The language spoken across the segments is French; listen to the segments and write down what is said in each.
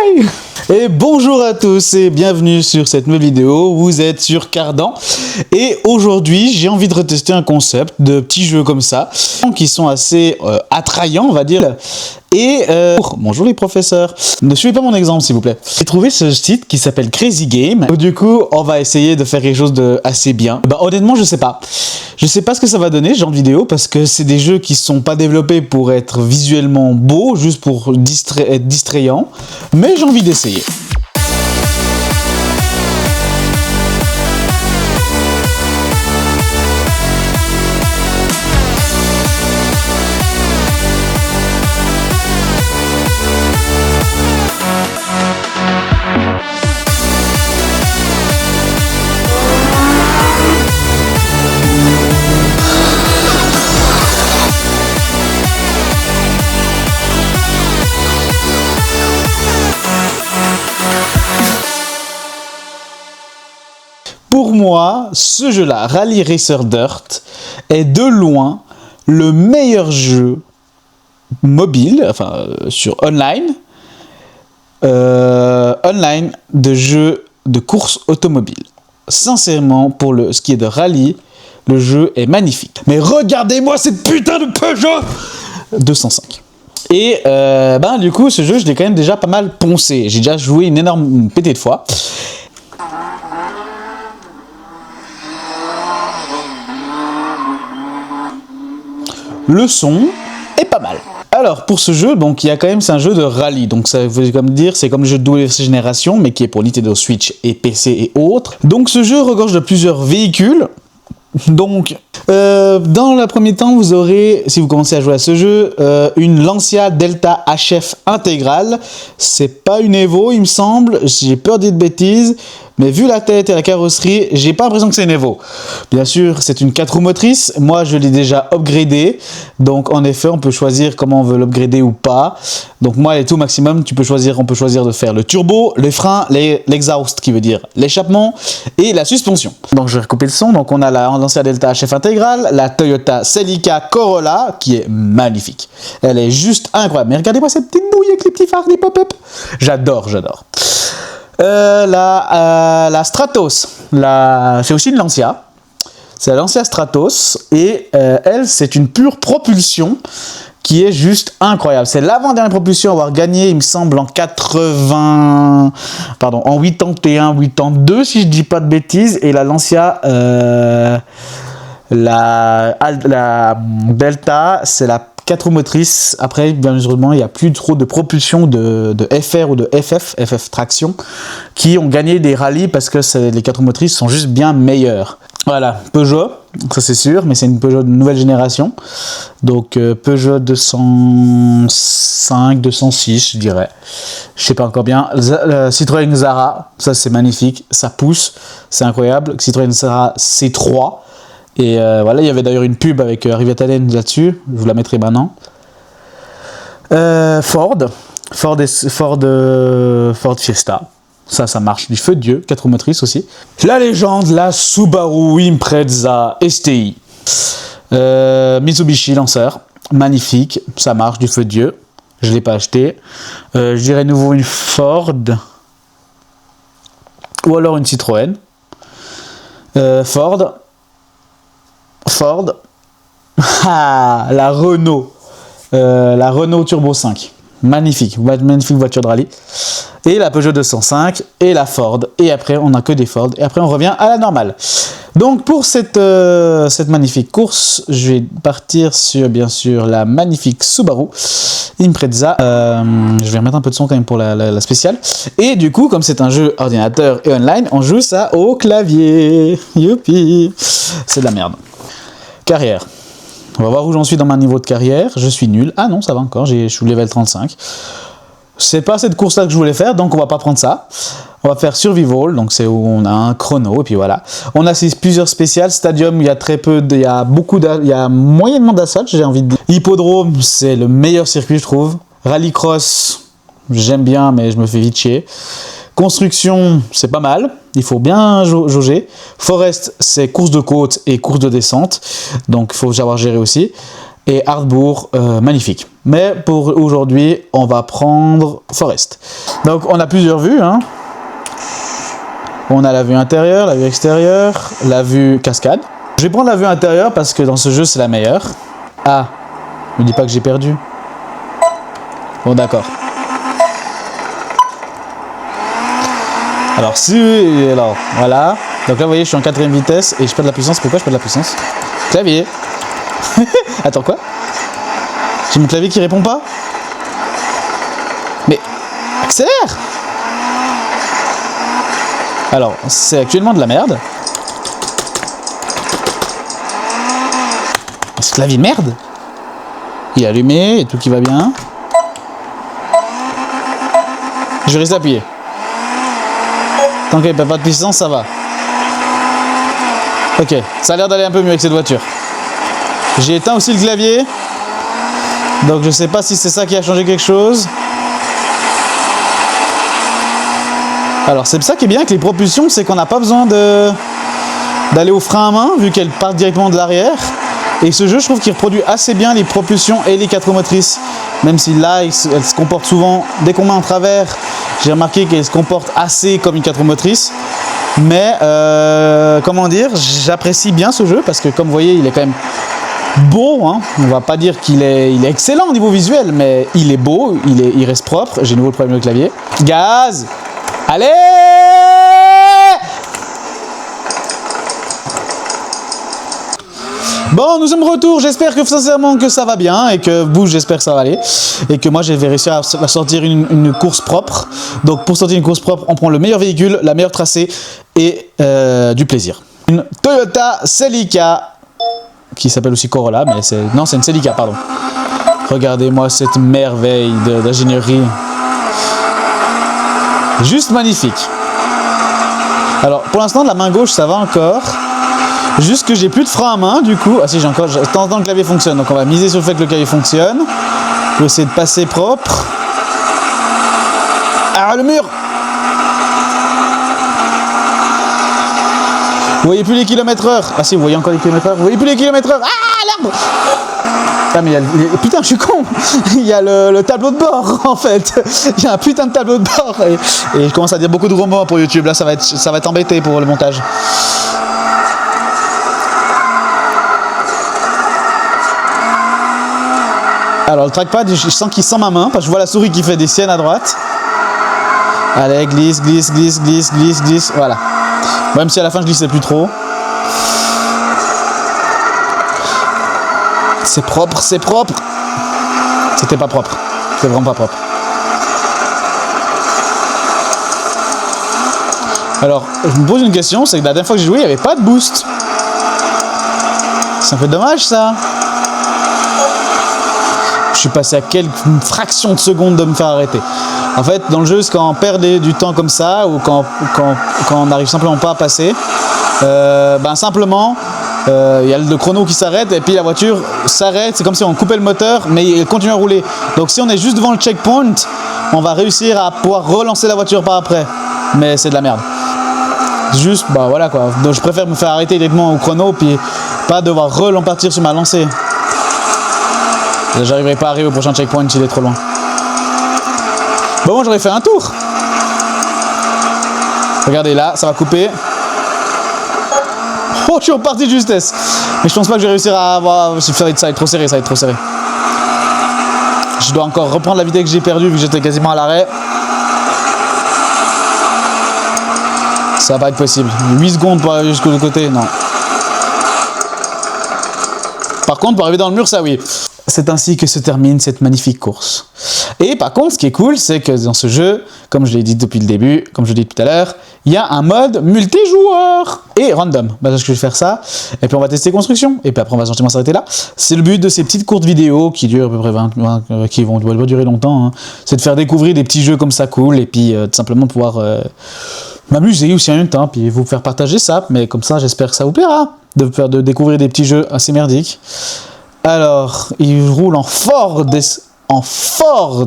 Yay! Et bonjour à tous et bienvenue sur cette nouvelle vidéo. Vous êtes sur Cardan et aujourd'hui j'ai envie de retester un concept de petits jeux comme ça qui sont assez attrayants, on va dire. Et bonjour les professeurs, ne suivez pas mon exemple s'il vous plaît. J'ai trouvé ce site qui s'appelle Crazy Game. Du coup on va essayer de faire quelque chose de assez bien. Bah honnêtement je sais pas ce que ça va donner ce genre de vidéo, parce que c'est des jeux qui sont pas développés pour être visuellement beaux, juste pour être distrayants, mais j'ai envie d'essayer. Pour moi, ce jeu-là, Rally Racer Dirt, est de loin le meilleur jeu mobile, enfin sur online, de jeu de course automobile. Sincèrement, pour ce qui est de rallye, le jeu est magnifique. Mais regardez-moi cette putain de Peugeot 205. Et du coup, ce jeu, je l'ai quand même déjà pas mal poncé. J'ai déjà joué une énorme pétée de fois. Le son est pas mal. Alors pour ce jeu, donc il y a quand même, c'est un jeu de rallye, donc ça veut comme dire, c'est comme le jeu de double génération, mais qui est pour Nintendo Switch et PC et autres. Donc ce jeu regorge de plusieurs véhicules. Donc dans le premier temps, vous aurez, si vous commencez à jouer à ce jeu, une Lancia Delta HF intégrale. C'est pas une Evo, il me semble. J'ai peur de dire de bêtises. Mais vu la tête et la carrosserie, j'ai pas l'impression que c'est une Evo. Bien sûr, c'est une 4 roues motrices. Moi, je l'ai déjà upgradé. Donc, en effet, on peut choisir comment on veut l'upgrader ou pas. Donc, moi, elle est tout maximum. On peut choisir de faire le turbo, les freins, l'exhaust, qui veut dire l'échappement, et la suspension. Donc, je vais recouper le son. Donc, on a la Lancia Delta HF intégrale, la Toyota Celica Corolla, qui est magnifique. Elle est juste incroyable. Mais regardez-moi cette petite bouille avec les petits phares, les pop-up. J'adore. La Stratos, c'est aussi une Lancia. C'est la Lancia Stratos et elle, c'est une pure propulsion qui est juste incroyable. C'est l'avant-dernière propulsion à avoir gagné, il me semble, en 81, 82, si je dis pas de bêtises. Et la Lancia, la Delta, c'est la 4 roues motrices. Après, bien heureusement, il n'y a plus trop de propulsion de FR ou de FF traction, qui ont gagné des rallyes parce que les 4 roues motrices sont juste bien meilleures. Voilà, Peugeot, ça c'est sûr, mais c'est une Peugeot de nouvelle génération. Donc Peugeot 205, 206, je dirais. Je sais pas encore bien. Citroën Xara, ça c'est magnifique, ça pousse, c'est incroyable. Citroën Xara C3. Et voilà, il y avait d'ailleurs une pub avec Riviatalen là-dessus, je vous la mettrai maintenant. Ford Fiesta, ça marche du feu de Dieu, 4 roues motrices aussi. La légende, la Subaru Impreza STI. Mitsubishi Lancer, magnifique, ça marche du feu de Dieu, je ne l'ai pas acheté. Je dirais nouveau une Ford, ou alors une Citroën. Ford, la Renault Turbo 5, magnifique voiture de rallye, et la Peugeot 205 et la Ford, et après on n'a que des Ford, et après on revient à la normale. Donc pour cette magnifique course, je vais partir sur bien sûr la magnifique Subaru Impreza. Je vais remettre un peu de son quand même pour la spéciale. Et du coup, comme c'est un jeu ordinateur et online, on joue ça au clavier. Youpi, c'est de la merde. Carrière. On va voir où j'en suis dans mon niveau de carrière. Je suis nul. Ah non, ça va encore. Je suis level 35. C'est pas cette course-là que je voulais faire, donc on va pas prendre ça. On va faire Survival, donc c'est où on a un chrono, et puis voilà. On a plusieurs spéciales. Stadium, il y a très peu, il y a moyennement d'assaut, j'ai envie de dire. Hippodrome, c'est le meilleur circuit, je trouve. Rallycross, j'aime bien, mais je me fais vite chier. Construction, c'est pas mal, il faut bien jauger. Forest, c'est course de côte et course de descente, donc il faut savoir gérer aussi. Et Hardbourg, magnifique. Mais pour aujourd'hui, on va prendre Forest. Donc on a plusieurs vues, hein. On a la vue intérieure, la vue extérieure, la vue cascade. Je vais prendre la vue intérieure parce que dans ce jeu, c'est la meilleure. Ah, ne me dis pas que j'ai perdu. Bon, d'accord. Alors, voilà. Donc là, vous voyez, je suis en 4ème vitesse et je perds de la puissance. Pourquoi je perds de la puissance? Clavier. Attends, quoi? J'ai mon clavier qui répond pas? Mais, accélère! Alors, c'est actuellement de la merde. Ce clavier de merde. Il est allumé et tout qui va bien. Je vais rester appuyé. Tant qu'il n'y a pas de puissance, ça va. Ok, ça a l'air d'aller un peu mieux avec cette voiture. J'ai éteint aussi le clavier. Donc je sais pas si c'est ça qui a changé quelque chose. Alors c'est ça qui est bien avec les propulsions, c'est qu'on n'a pas besoin d'aller au frein à main, vu qu'elles partent directement de l'arrière. Et ce jeu, je trouve qu'il reproduit assez bien les propulsions et les 4 roues motrices. Même si là, elle se comporte souvent, dès qu'on met en travers, j'ai remarqué qu'elle se comporte assez comme une 4 roues motrices. Mais, comment dire, j'apprécie bien ce jeu, parce que comme vous voyez, il est quand même beau, hein. On va pas dire qu'il est excellent au niveau visuel, mais il est beau, il reste propre. J'ai nouveau le problème de clavier. Gaz! Allez! Bon, nous sommes de retour. J'espère que sincèrement que ça va bien et que vous, j'espère que ça va aller et que moi, je vais réussir à sortir une course propre. Donc, pour sortir une course propre, on prend le meilleur véhicule, la meilleure tracée et du plaisir. Une Toyota Celica qui s'appelle aussi Corolla, mais c'est une Celica, pardon. Regardez-moi cette merveille d'ingénierie. Juste magnifique. Alors, pour l'instant, de la main gauche, ça va encore. Juste que j'ai plus de frein à main, du coup. Ah si, j'ai encore. De temps en temps, le clavier fonctionne. Donc, on va miser sur le fait que le clavier fonctionne. Je vais essayer de passer propre. Ah, le mur! Vous voyez plus les kilomètres-heure. Ah si, vous voyez encore les kilomètres-heure. Vous voyez plus les kilomètres-heure. Ah, l'arbre! Ah mais il y a putain, je suis con. Il y a le tableau de bord en fait. Il y a un putain de tableau de bord et je commence à dire beaucoup de gros mots pour YouTube. Là ça va être embêté pour le montage. Alors le trackpad, je sens qu'il sent ma main parce que je vois la souris qui fait des siennes à droite. Allez, glisse, glisse, glisse, glisse, glisse, glisse. Voilà. Même si à la fin je glissais plus trop. C'est propre, c'est propre. C'était pas propre. C'est vraiment pas propre. Alors, je me pose une question, c'est que la dernière fois que j'ai joué, il n'y avait pas de boost. C'est un peu dommage ça. Je suis passé à quelques fractions de secondes de me faire arrêter. En fait, dans le jeu, c'est quand on perd du temps comme ça, ou quand on n'arrive simplement pas à passer, simplement... il y a le chrono qui s'arrête et puis la voiture s'arrête, c'est comme si on coupait le moteur mais elle continue à rouler. Donc si on est juste devant le checkpoint, on va réussir à pouvoir relancer la voiture par après. Mais c'est de la merde. Juste, bah voilà quoi. Donc je préfère me faire arrêter directement au chrono puis pas devoir repartir sur ma lancée. J'arriverai pas à arriver au prochain checkpoint s'il est trop loin. Bon, moi j'aurais fait un tour. Regardez là, ça va couper. Oh, je suis reparti de justesse. Mais je pense pas que je vais réussir à avoir... Ça va être trop serré, ça va être trop serré. Je dois encore reprendre la vitesse que j'ai perdue vu que j'étais quasiment à l'arrêt. Ça va pas être possible. 8 secondes pour arriver jusqu'au côté, non. Par contre, pour arriver dans le mur, ça oui. C'est ainsi que se termine cette magnifique course. Et par contre, ce qui est cool, c'est que dans ce jeu, comme je l'ai dit depuis le début, comme je l'ai dit tout à l'heure, il y a un mode multijoueur et random. Bah, je vais faire ça, et puis on va tester construction, et puis après on va gentiment s'arrêter là. C'est le but de ces petites courtes vidéos qui durent à peu près qui vont durer longtemps, hein. C'est de faire découvrir des petits jeux comme ça cool, et puis de simplement pouvoir m'amuser aussi en même temps, puis vous faire partager ça, mais comme ça j'espère que ça vous plaira, de découvrir des petits jeux assez merdiques. Alors, il roule en Ford. En Ford.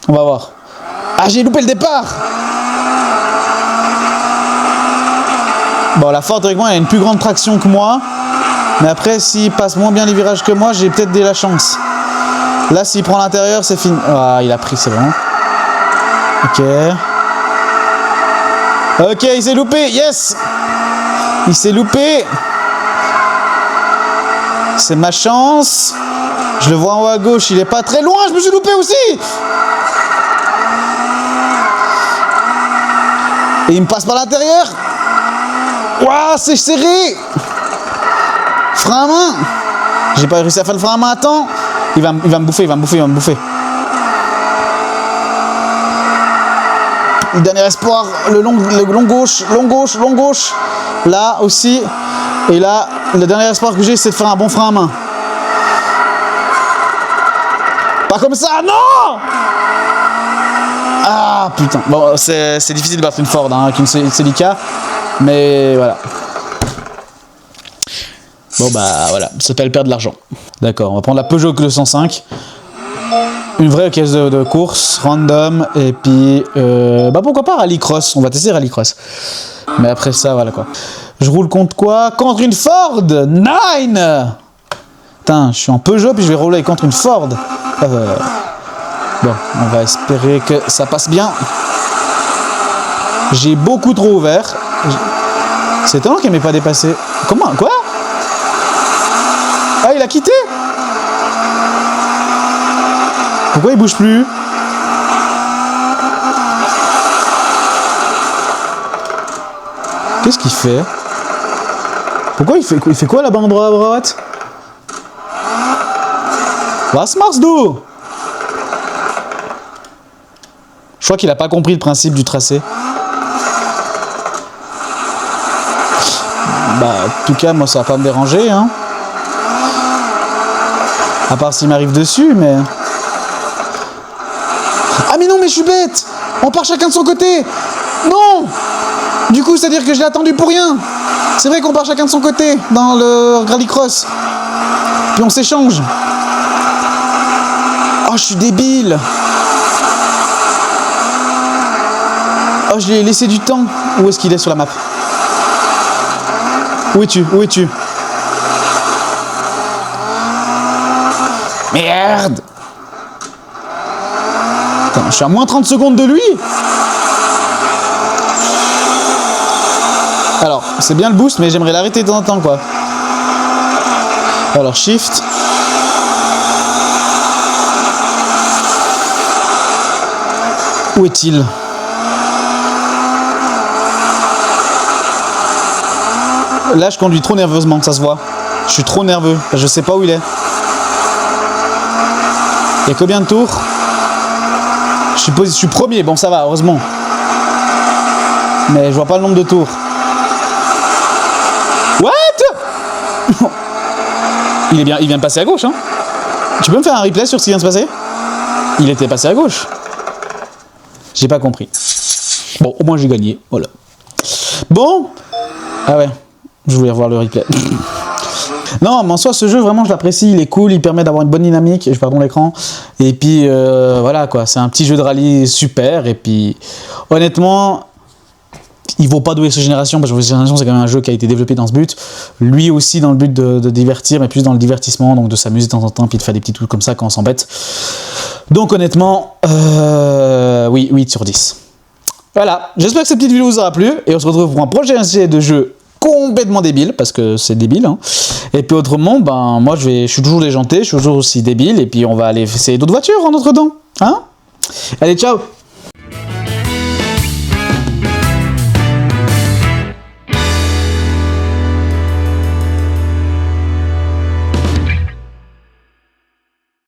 On va voir. Ah, j'ai loupé le départ. Bon, la Ford, avec moi, elle a une plus grande traction que moi. Mais après, s'il passe moins bien les virages que moi, j'ai peut-être de la chance. Là, s'il prend l'intérieur, c'est fini. Ah, il a pris, c'est bon. Ok. Ok, il s'est loupé. Yes! Il s'est loupé. C'est ma chance. Je le vois en haut à gauche, il est pas très loin. Je me suis loupé aussi. Et il me passe par l'intérieur. Waouh, c'est serré. Frein à main. J'ai pas réussi à faire le frein à main à temps. Il va me bouffer, il va me bouffer. Le dernier espoir, le long gauche. Là aussi. Et là, le dernier espoir que j'ai, c'est de faire un bon frein à main. Pas comme ça, non! Ah, putain. Bon, c'est difficile de battre une Ford, hein, avec une Celica. Mais voilà. Bon, bah voilà, ça s'appelle perdre de l'argent. D'accord, on va prendre la Peugeot 205. Une vraie caisse de course, random, et puis, bah pourquoi pas rallycross, on va tester rallycross. Mais après ça, voilà quoi. Je roule contre quoi? Contre une Ford 9. Putain, je suis en Peugeot, puis je vais rouler contre une Ford. Bon, on va espérer que ça passe bien. J'ai beaucoup trop ouvert. C'est étonnant qu'elle m'ait pas dépassé. Comment? Quoi? Ah, il a quitté? Pourquoi il bouge plus? Qu'est-ce qu'il fait? Pourquoi il fait quoi là-bas en bras à droite? Was machst du? Je crois qu'il a pas compris le principe du tracé. Bah, en tout cas, moi ça va pas me déranger, hein. À part s'il m'arrive dessus, mais... Ah mais non, mais je suis bête! On part chacun de son côté! Non! Du coup, c'est-à-dire que je l'ai attendu pour rien! C'est vrai qu'on part chacun de son côté dans le rallycross. Puis on s'échange. Oh, je suis débile! Oh, je lui ai laissé du temps. Où est-ce qu'il est sur la map? Où es-tu? Où es-tu? Merde! Attends, je suis à moins 30 secondes de lui. Alors, c'est bien le boost, mais j'aimerais l'arrêter de temps en temps, quoi. Alors, shift. Où est-il? Là, je conduis trop nerveusement, ça se voit. Je suis trop nerveux, je sais pas où il est. Il y a combien de tours? Je suis premier, bon ça va, heureusement. Mais je vois pas le nombre de tours. What? Il vient de passer à gauche, hein. Tu peux me faire un replay sur ce qui vient de se passer? Il était passé à gauche. J'ai pas compris. Bon, au moins j'ai gagné, voilà. Bon. Ah ouais, je voulais revoir le replay. Non, mais en soi, ce jeu, vraiment, je l'apprécie. Il est cool, il permet d'avoir une bonne dynamique. Pardon l'écran. Et puis, voilà, quoi. C'est un petit jeu de rallye super. Et puis, honnêtement, il vaut pas douiller sa génération. Parce que sa génération, c'est quand même un jeu qui a été développé dans ce but. Lui aussi, dans le but de divertir, mais plus dans le divertissement. Donc, de s'amuser de temps en temps. Puis de faire des petits trucs comme ça quand on s'embête. Donc, honnêtement, oui, 8 sur 10. Voilà. J'espère que cette petite vidéo vous aura plu. Et on se retrouve pour un prochain essai de jeu complètement débile, parce que c'est débile, hein. Et puis autrement, ben moi je suis toujours déjanté, je suis toujours aussi débile, et puis on va aller essayer d'autres voitures en entre temps, hein. Allez, ciao.